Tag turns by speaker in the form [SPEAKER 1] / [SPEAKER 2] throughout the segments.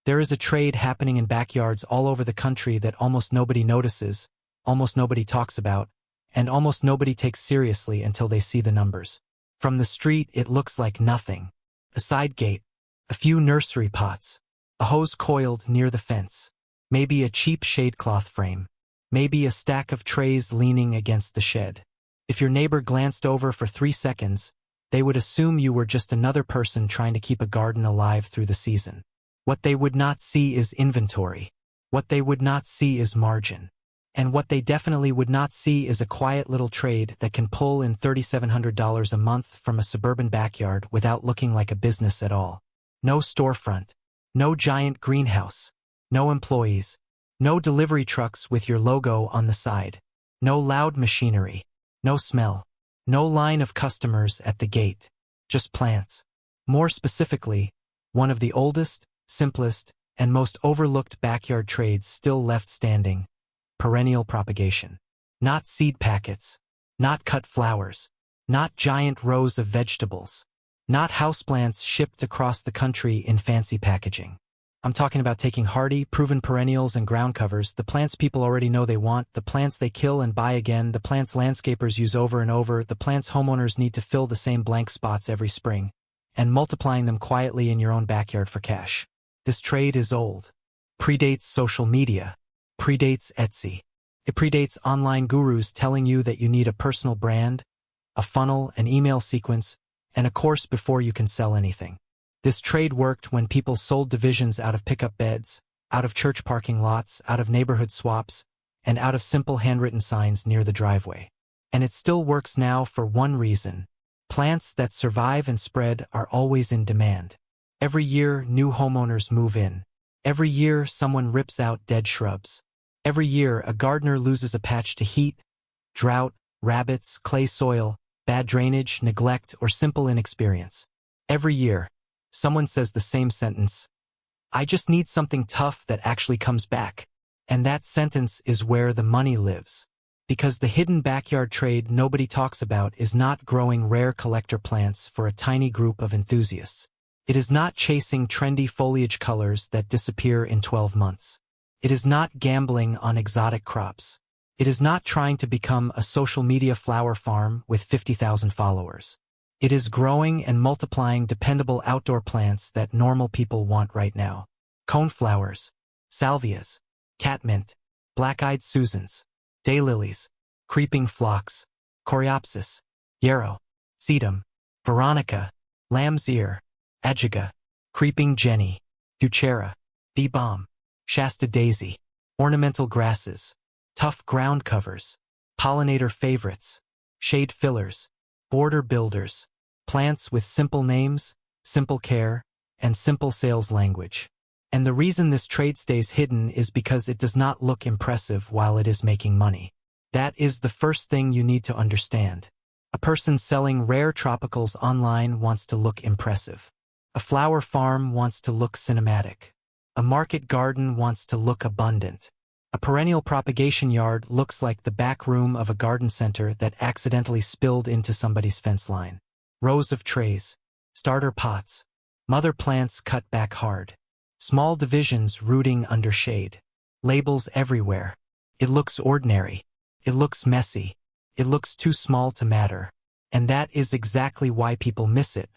[SPEAKER 1] There is a trade happening in backyards all over the country that almost nobody notices, almost nobody talks about, and almost nobody takes seriously until they see the numbers. From the street, it looks like nothing. A side gate, a few nursery pots, a hose coiled near the fence, maybe a cheap shadecloth frame, maybe a stack of trays leaning against the shed. If your neighbor glanced over for 3 seconds, they would assume you were just another person trying to keep a garden alive through the season. What they would not see is inventory. What they would not see is margin. And what they definitely would not see is a quiet little trade that can pull in $3,700 a month from a suburban backyard without looking like a business at all. No storefront, no giant greenhouse, no employees, no delivery trucks with your logo on the side, no loud machinery, no smell, no line of customers at the gate, just plants. More specifically, one of the oldest, simplest, and most overlooked backyard trades still left standing: perennial propagation. Not seed packets, not cut flowers, not giant rows of vegetables, not houseplants shipped across the country in fancy packaging. I'm talking about taking hardy, proven perennials and ground covers, the plants people already know they want, the plants they kill and buy again, the plants landscapers use over and over, the plants homeowners need to fill the same blank spots every spring, and multiplying them quietly in your own backyard for cash. This trade is old. Predates social media. Predates Etsy. It predates online gurus telling you that you need a personal brand, a funnel, an email sequence, and a course before you can sell anything. This trade worked when people sold divisions out of pickup beds, out of church parking lots, out of neighborhood swaps, and out of simple handwritten signs near the driveway. And it still works now for one reason: plants that survive and spread are always in demand. Every year, new homeowners move in. Every year, someone rips out dead shrubs. Every year, a gardener loses a patch to heat, drought, rabbits, clay soil, bad drainage, neglect, or simple inexperience. Every year, someone says the same sentence: "I just need something tough that actually comes back." And that sentence is where the money lives. Because the hidden backyard trade nobody talks about is not growing rare collector plants for a tiny group of enthusiasts. It is not chasing trendy foliage colors that disappear in 12 months. It is not gambling on exotic crops. It is not trying to become a social media flower farm with 50,000 followers. It is growing and multiplying dependable outdoor plants that normal people want right now. Coneflowers, salvias, catmint, black-eyed Susans, daylilies, creeping phlox, coreopsis, yarrow, sedum, veronica, lamb's ear, ajiga, creeping jenny, euchera, bee balm, Shasta daisy, ornamental grasses, tough ground covers, pollinator favorites, shade fillers, border builders, plants with simple names, simple care, and simple sales language. And the reason this trade stays hidden is because it does not look impressive while it is making money. That is the first thing you need to understand. A person selling rare tropicals online wants to look impressive. A flower farm wants to look cinematic. A market garden wants to look abundant. A perennial propagation yard looks like the back room of a garden center that accidentally spilled into somebody's fence line. Rows of trays, starter pots, mother plants cut back hard, small divisions rooting under shade, labels everywhere. It looks ordinary. It looks messy. It looks too small to matter. And that is exactly why people miss it.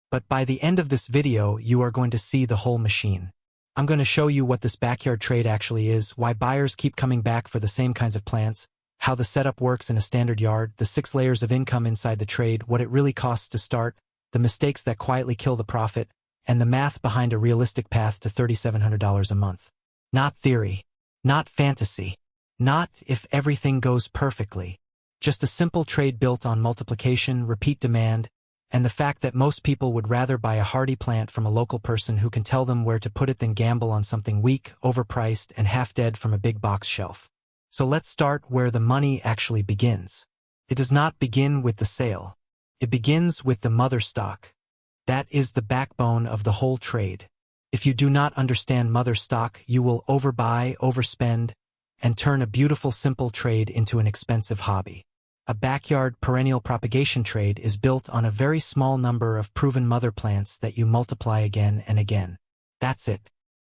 [SPEAKER 1] But by the end of this video, you are going to see the whole machine. I'm going to show you what this backyard trade actually is, why buyers keep coming back for the same kinds of plants, how the setup works in a standard yard, the 6 layers of income inside the trade, what it really costs to start, the mistakes that quietly kill the profit, and the math behind a realistic path to $3,700 a month. Not theory. Not fantasy. Not if everything goes perfectly. Just a simple trade built on multiplication, repeat demand, and the fact that most people would rather buy a hardy plant from a local person who can tell them where to put it than gamble on something weak, overpriced, and half-dead from a big box shelf. So let's start where the money actually begins. It does not begin with the sale. It begins with the mother stock. That is the backbone of the whole trade. If you do not understand mother stock, you will overbuy, overspend, and turn a beautiful simple trade into an expensive hobby. A backyard perennial propagation trade is built on a very small number of proven mother plants that you multiply again and again. That's it.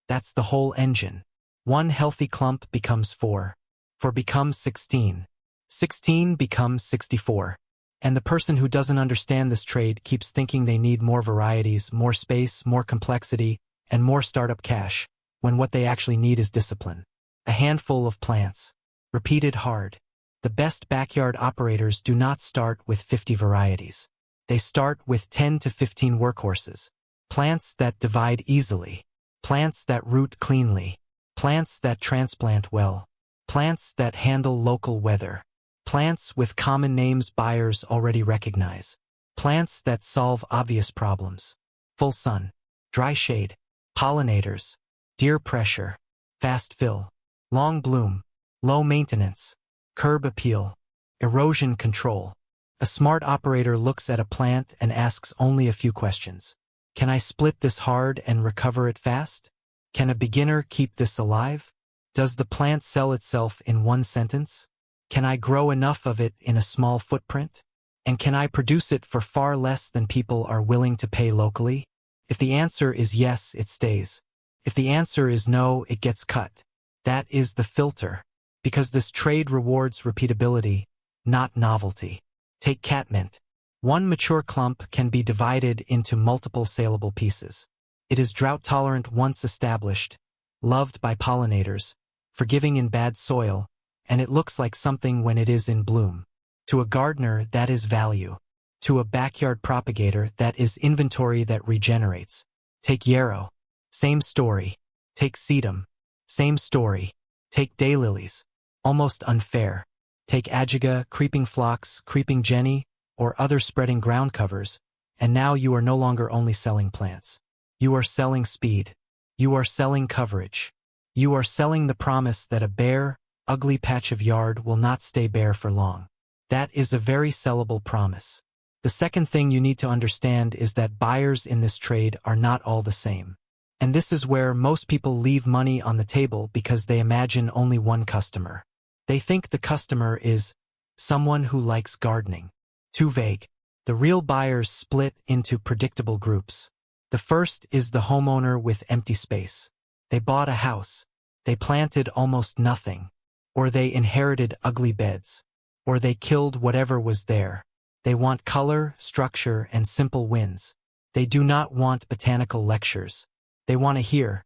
[SPEAKER 1] That's the whole engine. One healthy clump becomes 4. 4 becomes 16. 16 becomes 64. And the person who doesn't understand this trade keeps thinking they need more varieties, more space, more complexity, and more startup cash, when what they actually need is discipline. A handful of plants. Repeated hard. The best backyard operators do not start with 50 varieties. They start with 10 to 15 workhorses. Plants that divide easily. Plants that root cleanly. Plants that transplant well. Plants that handle local weather. Plants with common names buyers already recognize. Plants that solve obvious problems. Full sun. Dry shade. Pollinators. Deer pressure. Fast fill. Long bloom. Low maintenance. Curb appeal. Erosion control. A smart operator looks at a plant and asks only a few questions. Can I split this hard and recover it fast? Can a beginner keep this alive? Does the plant sell itself in one sentence? Can I grow enough of it in a small footprint? And can I produce it for far less than people are willing to pay locally? If the answer is yes, it stays. If the answer is no, it gets cut. That is the filter. Because this trade rewards repeatability, not novelty. Take catmint. One mature clump can be divided into multiple saleable pieces. It is drought-tolerant once established, loved by pollinators, forgiving in bad soil, and it looks like something when it is in bloom. To a gardener, that is value. To a backyard propagator, that is inventory that regenerates. Take yarrow. Same story. Take sedum. Same story. Take daylilies. Almost unfair. Take ajiga, creeping phlox, creeping jenny, or other spreading ground covers, and now you are no longer only selling plants. You are selling speed. You are selling coverage. You are selling the promise that a bare, ugly patch of yard will not stay bare for long. That is a very sellable promise. The second thing you need to understand is that buyers in this trade are not all the same. And this is where most people leave money on the table because they imagine only one customer. They think the customer is someone who likes gardening. Too vague. The real buyers split into predictable groups. The first is the homeowner with empty space. They bought a house. They planted almost nothing. Or they inherited ugly beds. Or they killed whatever was there. They want color, structure, and simple wins. They do not want botanical lectures. They want to hear.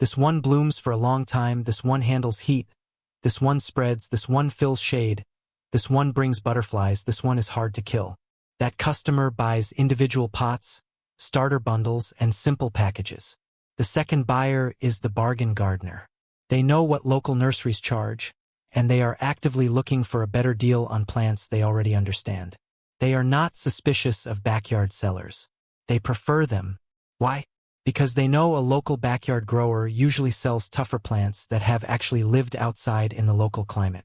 [SPEAKER 1] This one blooms for a long time, this one handles heat, this one spreads, this one fills shade, this one brings butterflies, this one is hard to kill. That customer buys individual pots, starter bundles, and simple packages. The second buyer is the bargain gardener. They know what local nurseries charge, and they are actively looking for a better deal on plants they already understand. They are not suspicious of backyard sellers. They prefer them. Why? Because they know a local backyard grower usually sells tougher plants that have actually lived outside in the local climate.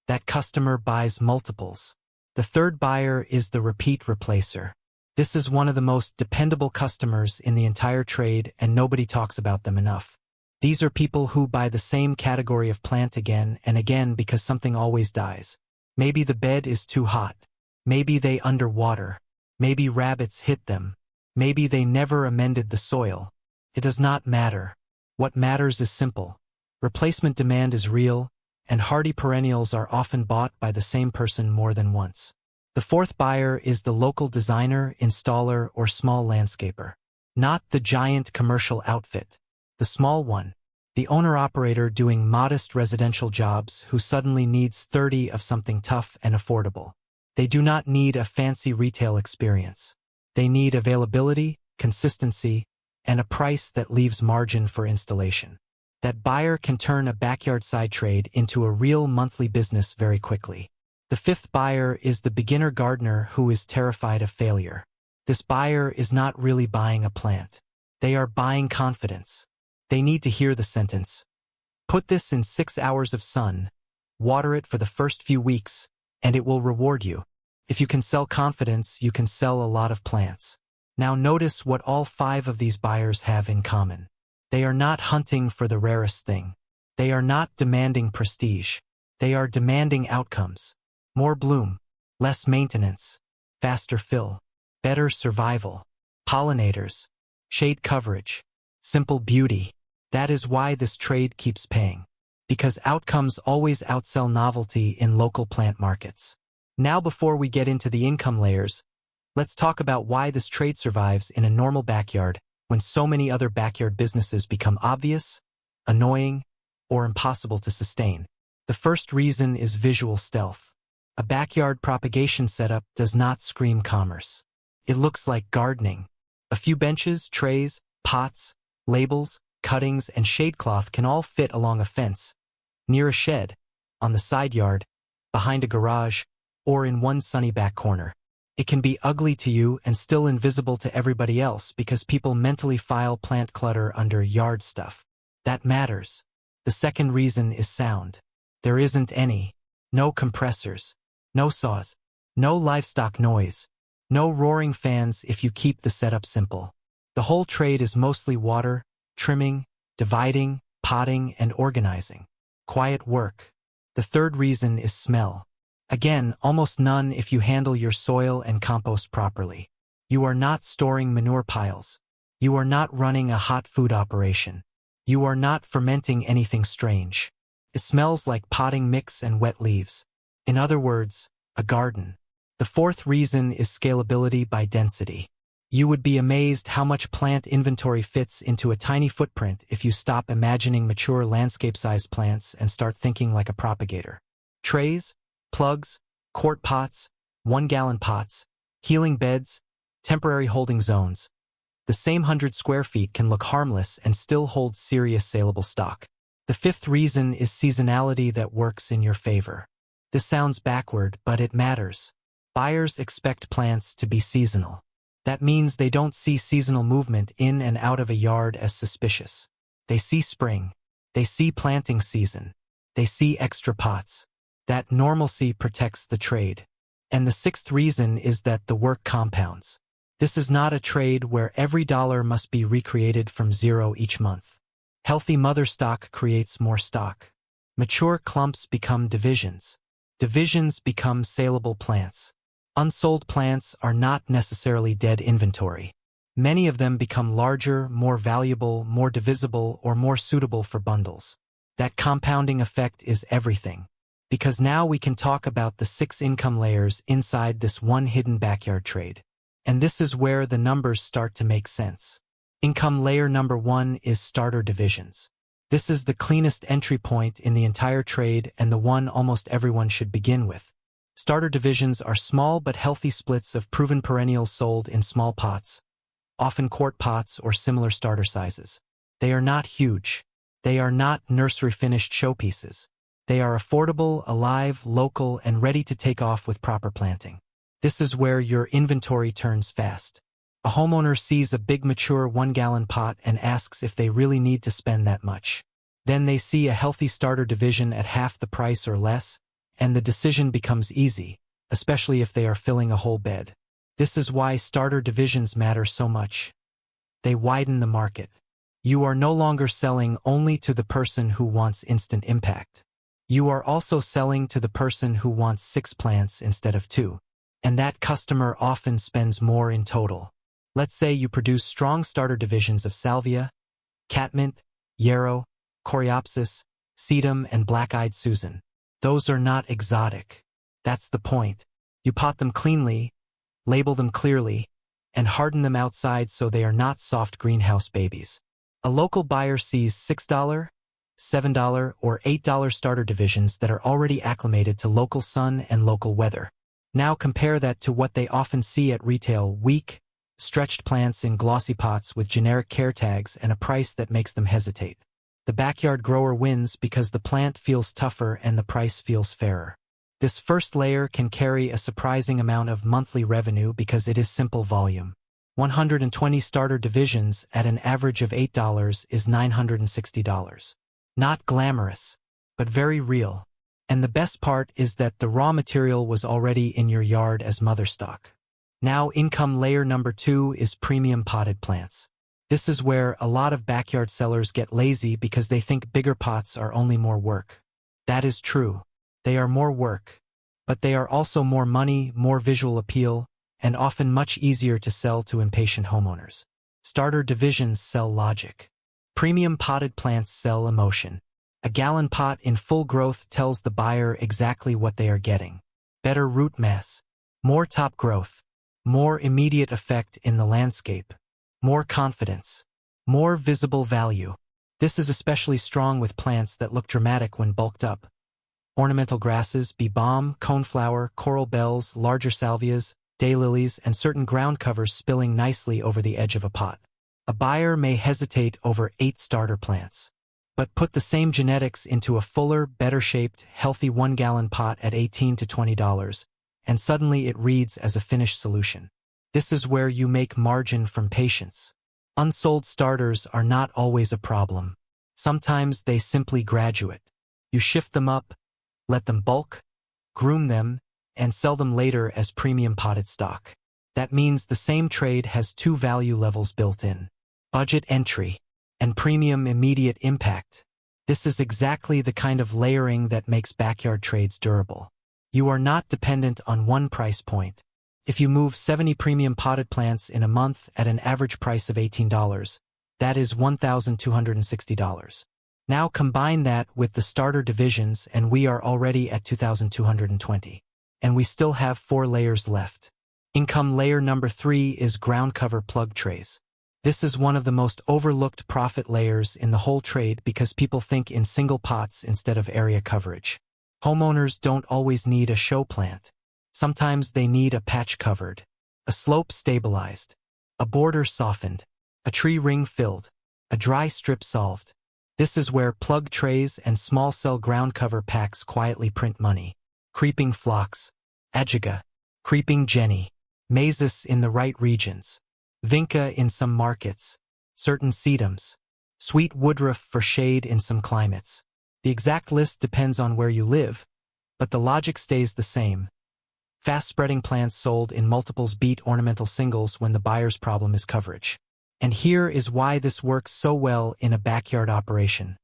[SPEAKER 1] That customer buys multiples. The third buyer is the repeat replacer. This is one of the most dependable customers in the entire trade, and nobody talks about them enough. These are people who buy the same category of plant again and again because something always dies. Maybe the bed is too hot. Maybe they underwater. Maybe rabbits hit them. Maybe they never amended the soil. It does not matter. What matters is simple. Replacement demand is real, and hardy perennials are often bought by the same person more than once. The fourth buyer is the local designer, installer, or small landscaper. Not the giant commercial outfit. The small one. The owner-operator doing modest residential jobs who suddenly needs 30 of something tough and affordable. They do not need a fancy retail experience. They need availability, consistency, and a price that leaves margin for installation. That buyer can turn a backyard side trade into a real monthly business very quickly. The fifth buyer is the beginner gardener who is terrified of failure. This buyer is not really buying a plant. They are buying confidence. They need to hear the sentence, "Put this in 6 hours of sun, water it for the first few weeks, and it will reward you." If you can sell confidence, you can sell a lot of plants. Now notice what all 5 of these buyers have in common. They are not hunting for the rarest thing. They are not demanding prestige. They are demanding outcomes. More bloom, less maintenance, faster fill, better survival, pollinators, shade coverage, simple beauty. That is why this trade keeps paying. Because outcomes always outsell novelty in local plant markets. Now before we get into the income layers, let's talk about why this trade survives in a normal backyard when so many other backyard businesses become obvious, annoying, or impossible to sustain. The first reason is visual stealth. A backyard propagation setup does not scream commerce. It looks like gardening. A few benches, trays, pots, labels, cuttings, and shade cloth can all fit along a fence, near a shed, on the side yard, behind a garage, or in one sunny back corner. It can be ugly to you and still invisible to everybody else because people mentally file plant clutter under yard stuff. That matters. The second reason is sound. There isn't any. No compressors. No saws. No livestock noise. No roaring fans if you keep the setup simple. The whole trade is mostly water, trimming, dividing, potting, and organizing. Quiet work. The third reason is smell. Again, almost none if you handle your soil and compost properly. You are not storing manure piles. You are not running a hot food operation. You are not fermenting anything strange. It smells like potting mix and wet leaves. In other words, a garden. The fourth reason is scalability by density. You would be amazed how much plant inventory fits into a tiny footprint if you stop imagining mature landscape-sized plants and start thinking like a propagator. Trays, plugs, quart pots, 1-gallon pots, healing beds, temporary holding zones. The same 100 square feet can look harmless and still hold serious saleable stock. The fifth reason is seasonality that works in your favor. This sounds backward, but it matters. Buyers expect plants to be seasonal. That means they don't see seasonal movement in and out of a yard as suspicious. They see spring. They see planting season. They see extra pots. That normalcy protects the trade. And the sixth reason is that the work compounds. This is not a trade where every dollar must be recreated from zero each month. Healthy mother stock creates more stock. Mature clumps become divisions. Divisions become saleable plants. Unsold plants are not necessarily dead inventory. Many of them become larger, more valuable, more divisible, or more suitable for bundles. That compounding effect is everything. Because now we can talk about the 6 income layers inside this one hidden backyard trade. And this is where the numbers start to make sense. Income layer number 1 is starter divisions. This is the cleanest entry point in the entire trade and the one almost everyone should begin with. Starter divisions are small but healthy splits of proven perennials sold in small pots, often quart pots or similar starter sizes. They are not huge. They are not nursery-finished showpieces. They are affordable, alive, local, and ready to take off with proper planting. This is where your inventory turns fast. A homeowner sees a big mature 1-gallon pot and asks if they really need to spend that much. Then they see a healthy starter division at half the price or less, and the decision becomes easy, especially if they are filling a whole bed. This is why starter divisions matter so much. They widen the market. You are no longer selling only to the person who wants instant impact. You are also selling to the person who wants 6 plants instead of 2. And that customer often spends more in total. Let's say you produce strong starter divisions of salvia, catmint, yarrow, coreopsis, sedum, and black-eyed Susan. Those are not exotic. That's the point. You pot them cleanly, label them clearly, and harden them outside so they are not soft greenhouse babies. A local buyer sees $6, $7, or $8 starter divisions that are already acclimated to local sun and local weather. Now compare that to what they often see at retail: weak, stretched plants in glossy pots with generic care tags and a price that makes them hesitate. The backyard grower wins because the plant feels tougher and the price feels fairer. This first layer can carry a surprising amount of monthly revenue because it is simple volume. 120 starter divisions at an average of $8 is $960. Not glamorous, but very real. And the best part is that the raw material was already in your yard as mother stock. Now income layer number 2 is premium potted plants. This is where a lot of backyard sellers get lazy because they think bigger pots are only more work. That is true. They are more work. But they are also more money, more visual appeal, and often much easier to sell to impatient homeowners. Starter divisions sell logic. Premium potted plants sell emotion. A gallon pot in full growth tells the buyer exactly what they are getting. Better root mass, more top growth, more immediate effect in the landscape, more confidence, more visible value. This is especially strong with plants that look dramatic when bulked up. Ornamental grasses, bee balm, coneflower, coral bells, larger salvias, daylilies, and certain ground covers spilling nicely over the edge of a pot. A buyer may hesitate over 8 starter plants. But put the same genetics into a fuller, better-shaped, healthy 1-gallon pot at $18 to $20, and suddenly it reads as a finished solution. This is where you make margin from patience. Unsold starters are not always a problem. Sometimes they simply graduate. You shift them up, let them bulk, groom them, and sell them later as premium potted stock. That means the same trade has 2 value levels built in: budget entry and premium immediate impact. This is exactly the kind of layering that makes backyard trades durable. You are not dependent on one price point. If you move 70 premium potted plants in a month at an average price of $18, that is $1,260. Now combine that with the starter divisions and we are already at $2,220. And we still have 4 layers left. Income layer number 3 is ground cover plug trays. This is one of the most overlooked profit layers in the whole trade because people think in single pots instead of area coverage. Homeowners don't always need a show plant. Sometimes they need a patch covered, a slope stabilized, a border softened, a tree ring filled, a dry strip solved. This is where plug trays and small cell ground cover packs quietly print money. Creeping phlox, agiga, creeping jenny, mazes in the right regions, vinca in some markets, certain sedums, sweet woodruff for shade in some climates. The exact list depends on where you live, but the logic stays the same. Fast-spreading plants sold in multiples beat ornamental singles when the buyer's problem is coverage. And here is why this works so well in a backyard operation: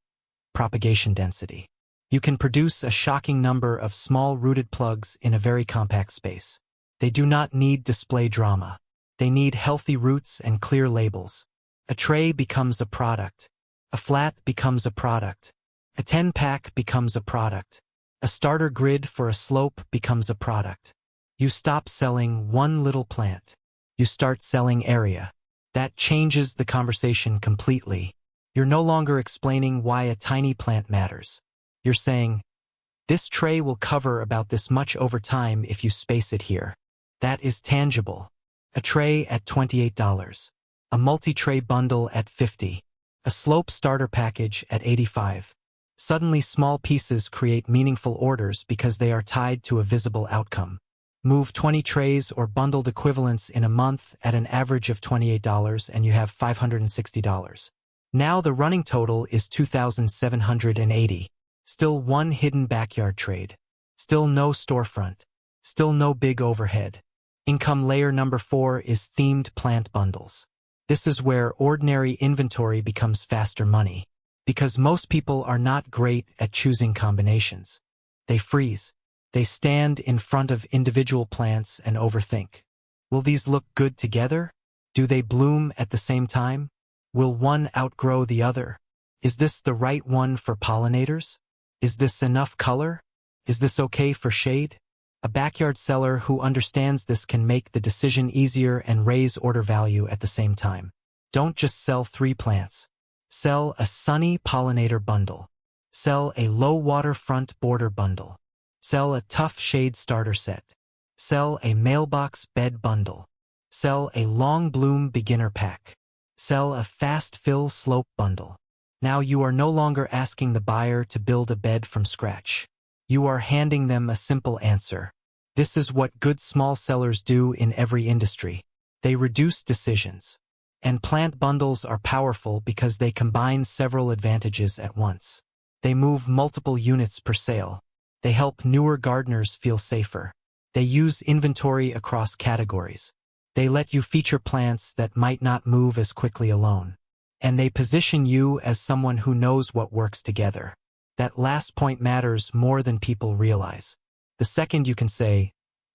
[SPEAKER 1] propagation density. You can produce a shocking number of small rooted plugs in a very compact space. They do not need display drama. They need healthy roots and clear labels. A tray becomes a product. A flat becomes a product. A 10-pack becomes a product. A starter grid for a slope becomes a product. You stop selling one little plant. You start selling area. That changes the conversation completely. You're no longer explaining why a tiny plant matters. You're saying, this tray will cover about this much over time if you space it here. That is tangible. A tray at $28. A multi-tray bundle at $50. A slope starter package at $85. Suddenly small pieces create meaningful orders because they are tied to a visible outcome. Move 20 trays or bundled equivalents in a month at an average of $28 and you have $560. Now the running total is $2,780. Still one hidden backyard trade. Still no storefront. Still no big overhead. Income layer number 4 is themed plant bundles. This is where ordinary inventory becomes faster money. Because most people are not great at choosing combinations. They freeze. They stand in front of individual plants and overthink. Will these look good together? Do they bloom at the same time? Will one outgrow the other? Is this the right one for pollinators? Is this enough color? Is this okay for shade? A backyard seller who understands this can make the decision easier and raise order value at the same time. Don't just sell 3 plants. Sell a sunny pollinator bundle. Sell a low waterfront border bundle. Sell a tough shade starter set. Sell a mailbox bed bundle. Sell a long bloom beginner pack. Sell a fast fill slope bundle. Now you are no longer asking the buyer to build a bed from scratch. You are handing them a simple answer. This is what good small sellers do in every industry. They reduce decisions. And plant bundles are powerful because they combine several advantages at once. They move multiple units per sale. They help newer gardeners feel safer. They use inventory across categories. They let you feature plants that might not move as quickly alone. And they position you as someone who knows what works together. That last point matters more than people realize. The second you can say,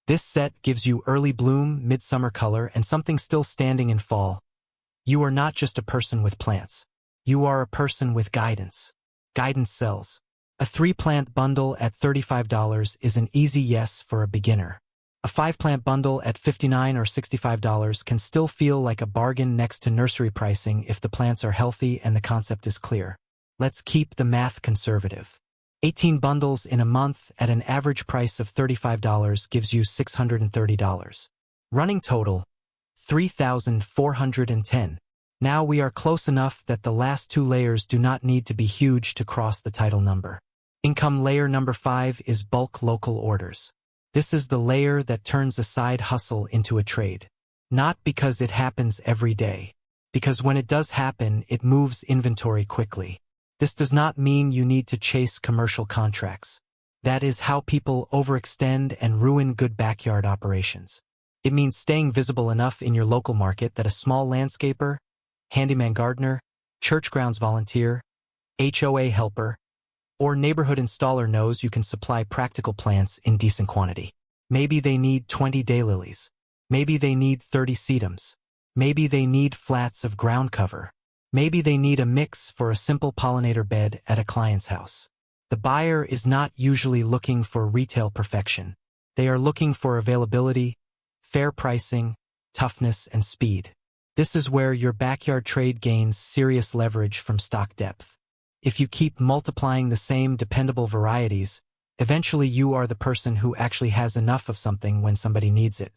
[SPEAKER 1] this set gives you early bloom, midsummer color, and something still standing in fall, you are not just a person with plants. You are a person with guidance. Guidance sells. A 3-plant bundle at $35 is an easy yes for a beginner. A 5-plant bundle at $59 or $65 can still feel like a bargain next to nursery pricing if the plants are healthy and the concept is clear. Let's keep the math conservative. 18 bundles in a month at an average price of $35 gives you $630. Running total, $3,410. Now we are close enough that the last 2 layers do not need to be huge to cross the title number. Income layer number 5 is bulk local orders. This is the layer that turns a side hustle into a trade. Not because it happens every day. Because when it does happen, it moves inventory quickly. This does not mean you need to chase commercial contracts. That is how people overextend and ruin good backyard operations. It means staying visible enough in your local market that a small landscaper, handyman gardener, church grounds volunteer, HOA helper, or neighborhood installer knows you can supply practical plants in decent quantity. Maybe they need 20 daylilies. Maybe they need 30 sedums. Maybe they need flats of ground cover. Maybe they need a mix for a simple pollinator bed at a client's house. The buyer is not usually looking for retail perfection. They are looking for availability, fair pricing, toughness, and speed. This is where your backyard trade gains serious leverage from stock depth. If you keep multiplying the same dependable varieties, eventually you are the person who actually has enough of something when somebody needs it.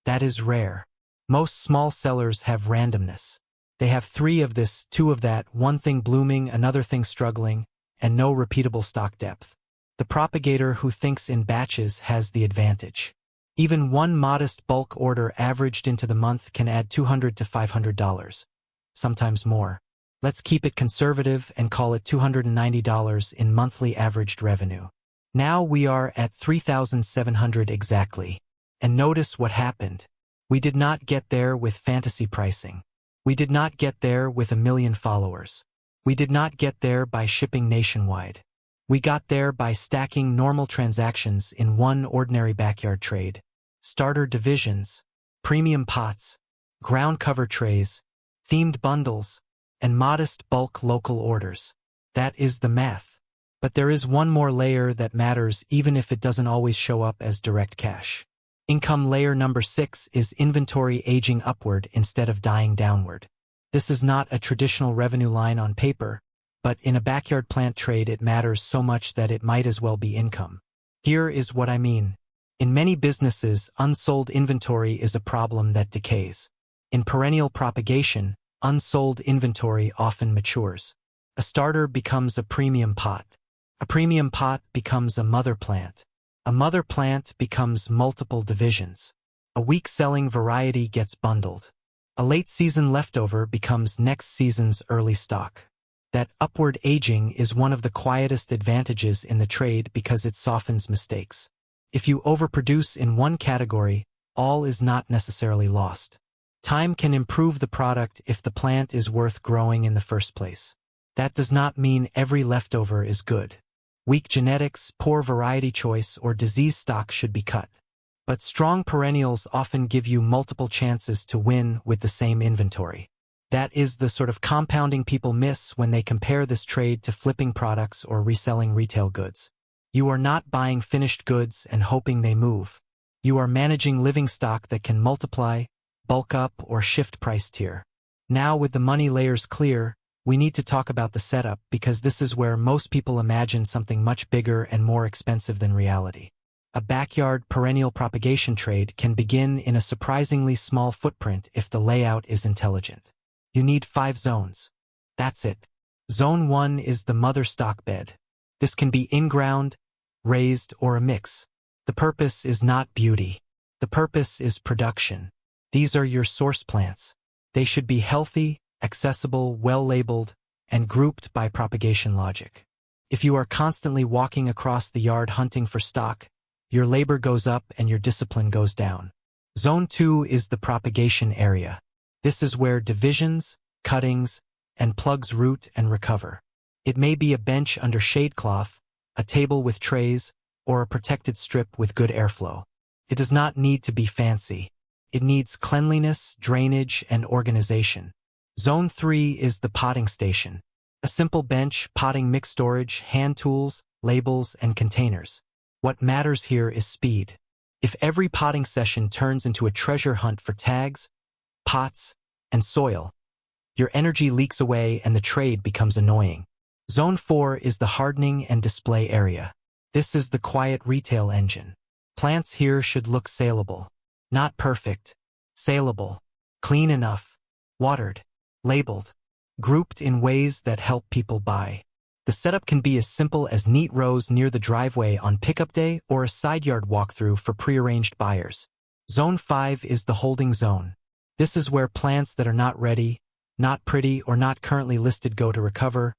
[SPEAKER 1] That is rare. Most small sellers have randomness. They have 3 of this, 2 of that, one thing blooming, another thing struggling, and no repeatable stock depth. The propagator who thinks in batches has the advantage. Even one modest bulk order averaged into the month can add $200 to $500, sometimes more. Let's keep it conservative and call it $290 in monthly averaged revenue. Now we are at $3,700 exactly. And notice what happened. We did not get there with fantasy pricing. We did not get there with 1 million followers. We did not get there by shipping nationwide. We got there by stacking normal transactions in one ordinary backyard trade. Starter divisions, premium pots, ground cover trays, themed bundles, and modest bulk local orders. That is the math. But there is one more layer that matters even if it doesn't always show up as direct cash. Income layer number 6 is inventory aging upward instead of dying downward. This is not a traditional revenue line on paper, but in a backyard plant trade it matters so much that it might as well be income. Here is what I mean. In many businesses, unsold inventory is a problem that decays. In perennial propagation, unsold inventory often matures. A starter becomes a premium pot. A premium pot becomes a mother plant. A mother plant becomes multiple divisions. A weak-selling variety gets bundled. A late-season leftover becomes next season's early stock. That upward aging is one of the quietest advantages in the trade because it softens mistakes. If you overproduce in one category, all is not necessarily lost. Time can improve the product if the plant is worth growing in the first place. That does not mean every leftover is good. Weak genetics, poor variety choice, or disease stock should be cut. But strong perennials often give you multiple chances to win with the same inventory. That is the sort of compounding people miss when they compare this trade to flipping products or reselling retail goods. You are not buying finished goods and hoping they move. You are managing living stock that can multiply, bulk up, or shift price tier. Now with the money layers clear, we need to talk about the setup because this is where most people imagine something much bigger and more expensive than reality. A backyard perennial propagation trade can begin in a surprisingly small footprint if the layout is intelligent. You need 5 zones. That's it. Zone 1 is the mother stock bed. This can be in-ground, raised, or a mix. The purpose is not beauty. The purpose is production. These are your source plants. They should be healthy, accessible, well-labeled, and grouped by propagation logic. If you are constantly walking across the yard hunting for stock, your labor goes up and your discipline goes down. Zone 2 is the propagation area. This is where divisions, cuttings, and plugs root and recover. It may be a bench under shade cloth, a table with trays, or a protected strip with good airflow. It does not need to be fancy. It needs cleanliness, drainage, and organization. Zone 3 is the potting station. A simple bench, potting mix storage, hand tools, labels, and containers. What matters here is speed. If every potting session turns into a treasure hunt for tags, pots, and soil, your energy leaks away and the trade becomes annoying. Zone 4 is the hardening and display area. This is the quiet retail engine. Plants here should look saleable. Not perfect. Saleable. Clean enough. Watered. Labeled. Grouped in ways that help people buy. The setup can be as simple as neat rows near the driveway on pickup day or a side yard walkthrough for prearranged buyers. Zone 5 is the holding zone. This is where plants that are not ready, not pretty, or not currently listed go to recover,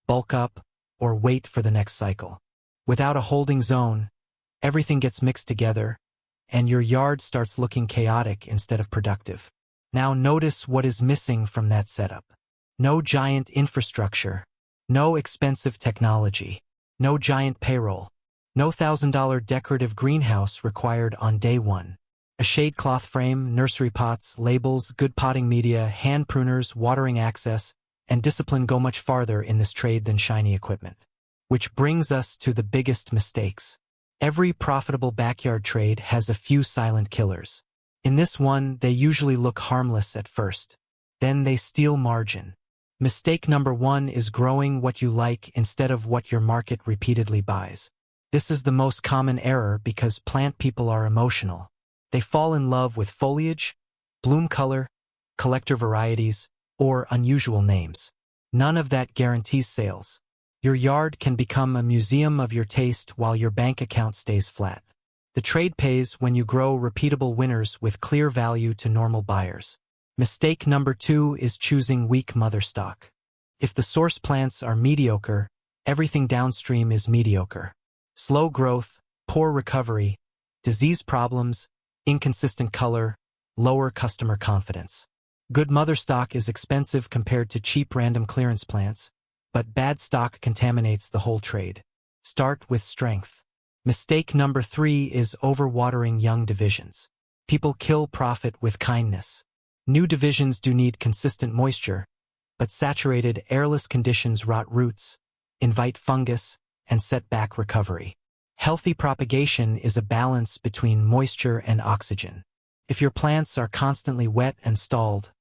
[SPEAKER 1] bulk up, or wait for the next cycle. Without a holding zone, everything gets mixed together, and your yard starts looking chaotic instead of productive. Now notice what is missing from that setup. No giant infrastructure. No expensive technology. No giant payroll. No $1,000 decorative greenhouse required on day one. A shade cloth frame, nursery pots, labels, good potting media, hand pruners, watering access, and discipline go much farther in this trade than shiny equipment. Which brings us to the biggest mistakes. Every profitable backyard trade has a few silent killers. In this one, they usually look harmless at first. Then they steal margin. Mistake number 1 is growing what you like instead of what your market repeatedly buys. This is the most common error because plant people are emotional. They fall in love with foliage, bloom color, collector varieties, or unusual names. None of that guarantees sales. Your yard can become a museum of your taste while your bank account stays flat. The trade pays when you grow repeatable winners with clear value to normal buyers. Mistake number 2 is choosing weak mother stock. If the source plants are mediocre, everything downstream is mediocre. Slow growth, poor recovery, disease problems, inconsistent color, lower customer confidence. Good mother stock is expensive compared to cheap random clearance plants, but bad stock contaminates the whole trade. Start with strength. Mistake number 3 is overwatering young divisions. People kill profit with kindness. New divisions do need consistent moisture, but saturated, airless conditions rot roots, invite fungus, and set back recovery. Healthy propagation is a balance between moisture and oxygen. If your plants are constantly wet and stalled,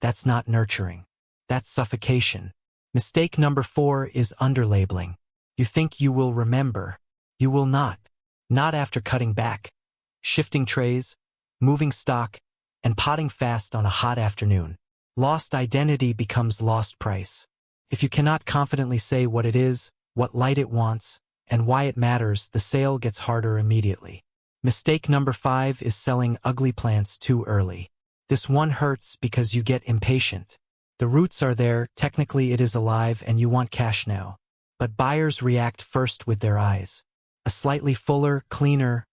[SPEAKER 1] that's not nurturing. That's suffocation. Mistake number 4 is underlabeling. You think you will remember. You will not. Not after cutting back, shifting trays, moving stock, and potting fast on a hot afternoon. Lost identity becomes lost price. If you cannot confidently say what it is, what light it wants, and why it matters, the sale gets harder immediately. Mistake number 5 is selling ugly plants too early. This one hurts because you get impatient. The roots are there, technically it is alive, and you want cash now. But buyers react first with their eyes. A slightly fuller, cleaner,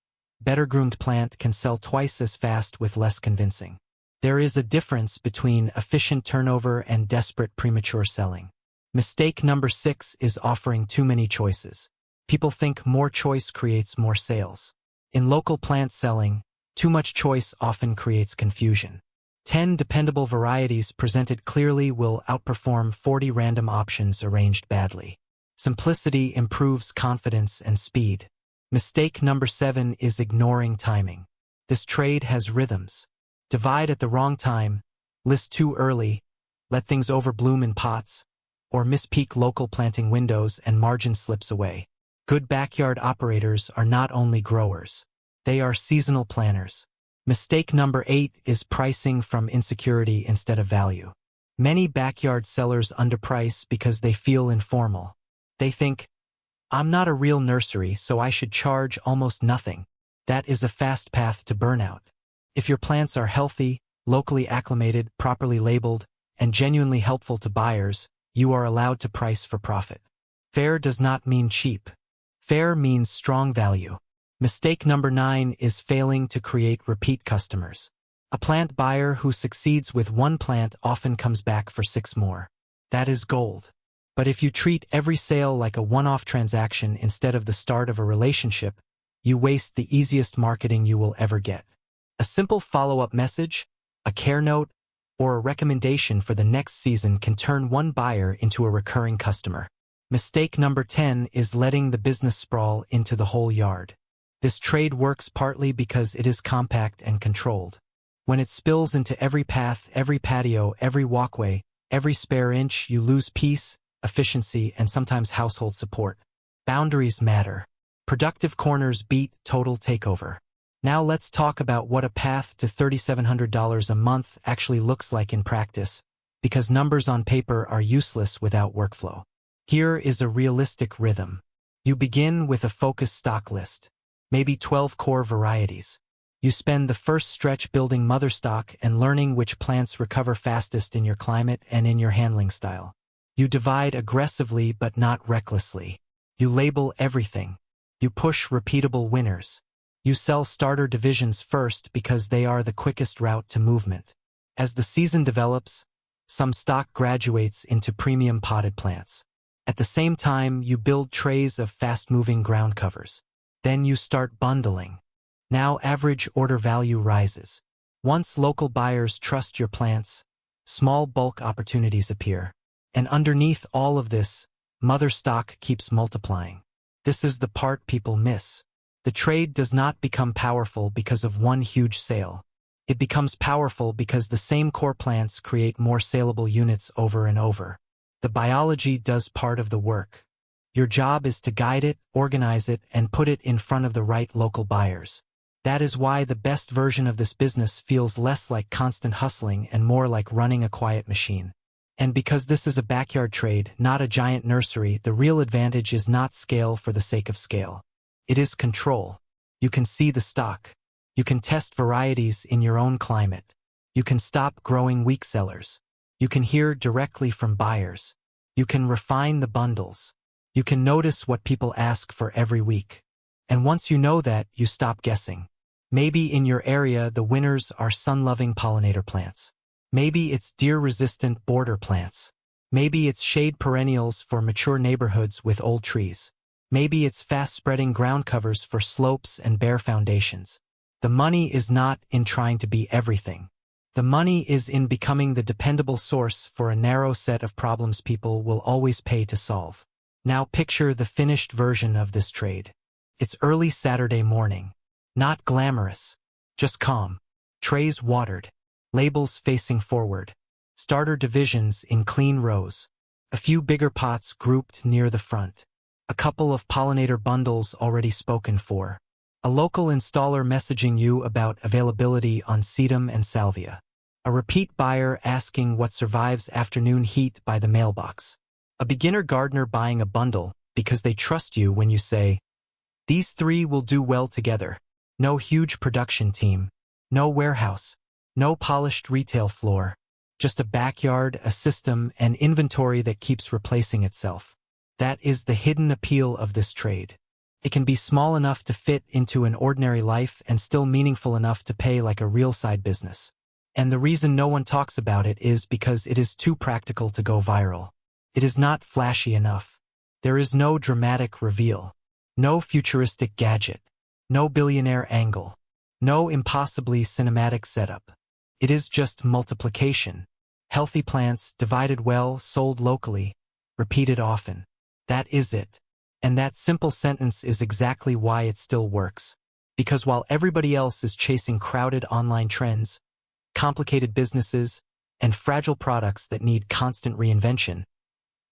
[SPEAKER 1] better-groomed plant can sell twice as fast with less convincing. There is a difference between efficient turnover and desperate premature selling. Mistake number 6 is offering too many choices. People think more choice creates more sales. In local plant selling, too much choice often creates confusion. 10 dependable varieties presented clearly will outperform 40 random options arranged badly. Simplicity improves confidence and speed. Mistake number 7 is ignoring timing. This trade has rhythms. Divide at the wrong time, list too early, let things overbloom in pots, or miss peak local planting windows and margin slips away. Good backyard operators are not only growers. They are seasonal planners. Mistake number 8 is pricing from insecurity instead of value. Many backyard sellers underprice because they feel informal. They think, I'm not a real nursery, so I should charge almost nothing. That is a fast path to burnout. If your plants are healthy, locally acclimated, properly labeled, and genuinely helpful to buyers, you are allowed to price for profit. Fair does not mean cheap. Fair means strong value. Mistake number 9 is failing to create repeat customers. A plant buyer who succeeds with one plant often comes back for 6 more. That is gold. But if you treat every sale like a one-off transaction instead of the start of a relationship, you waste the easiest marketing you will ever get. A simple follow-up message, a care note, or a recommendation for the next season can turn one buyer into a recurring customer. Mistake number 10 is letting the business sprawl into the whole yard. This trade works partly because it is compact and controlled. When it spills into every path, every patio, every walkway, every spare inch, you lose peace, efficiency, and sometimes household support. Boundaries matter. Productive corners beat total takeover. Now let's talk about what a path to $3,700 a month actually looks like in practice, because numbers on paper are useless without workflow. Here is a realistic rhythm. You begin with a focused stock list, maybe 12 core varieties. You spend the first stretch building mother stock and learning which plants recover fastest in your climate and in your handling style. You divide aggressively but not recklessly. You label everything. You push repeatable winners. You sell starter divisions first because they are the quickest route to movement. As the season develops, some stock graduates into premium potted plants. At the same time, you build trays of fast-moving ground covers. Then you start bundling. Now average order value rises. Once local buyers trust your plants, small bulk opportunities appear. And underneath all of this, mother stock keeps multiplying. This is the part people miss. The trade does not become powerful because of one huge sale. It becomes powerful because the same core plants create more saleable units over and over. The biology does part of the work. Your job is to guide it, organize it, and put it in front of the right local buyers. That is why the best version of this business feels less like constant hustling and more like running a quiet machine. And because this is a backyard trade, not a giant nursery, the real advantage is not scale for the sake of scale. It is control. You can see the stock. You can test varieties in your own climate. You can stop growing weak sellers. You can hear directly from buyers. You can refine the bundles. You can notice what people ask for every week. And once you know that, you stop guessing. Maybe in your area the winners are sun-loving pollinator plants. Maybe it's deer-resistant border plants. Maybe it's shade perennials for mature neighborhoods with old trees. Maybe it's fast-spreading ground covers for slopes and bare foundations. The money is not in trying to be everything. The money is in becoming the dependable source for a narrow set of problems people will always pay to solve. Now picture the finished version of this trade. It's early Saturday morning. Not glamorous, just calm. Trays watered. Labels facing forward. Starter divisions in clean rows. A few bigger pots grouped near the front. A couple of pollinator bundles already spoken for. A local installer messaging you about availability on sedum and salvia. A repeat buyer asking what survives afternoon heat by the mailbox. A beginner gardener buying a bundle because they trust you when you say, "These three will do well together." No huge production team. No warehouse. No polished retail floor. Just a backyard, a system, and inventory that keeps replacing itself. That is the hidden appeal of this trade. It can be small enough to fit into an ordinary life and still meaningful enough to pay like a real side business. And the reason no one talks about it is because it is too practical to go viral. It is not flashy enough. There is no dramatic reveal. No futuristic gadget. No billionaire angle. No impossibly cinematic setup. It is just multiplication. Healthy plants, divided well, sold locally, repeated often. That is it. And that simple sentence is exactly why it still works. Because while everybody else is chasing crowded online trends, complicated businesses, and fragile products that need constant reinvention,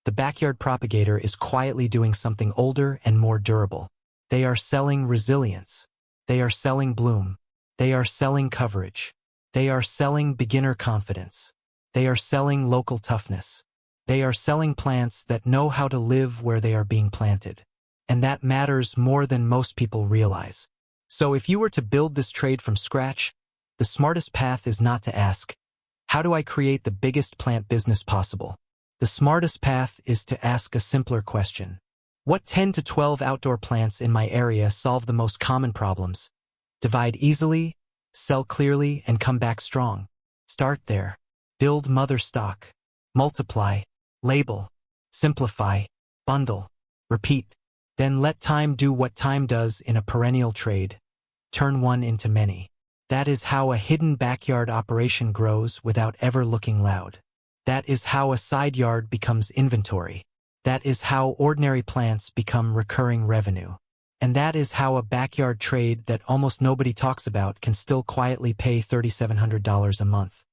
[SPEAKER 1] the backyard propagator is quietly doing something older and more durable. They are selling resilience. They are selling bloom. They are selling coverage. They are selling beginner confidence. They are selling local toughness. They are selling plants that know how to live where they are being planted. And that matters more than most people realize. So if you were to build this trade from scratch, the smartest path is not to ask, "How do I create the biggest plant business possible?" The smartest path is to ask a simpler question. What 10 to 12 outdoor plants in my area solve the most common problems? Divide easily, sell clearly, and come back strong. Start there. Build mother stock. Multiply. Label. Simplify. Bundle. Repeat. Then let time do what time does in a perennial trade. Turn one into many. That is how a hidden backyard operation grows without ever looking loud. That is how a side yard becomes inventory. That is how ordinary plants become recurring revenue. And that is how a backyard trade that almost nobody talks about can still quietly pay $3,700 a month.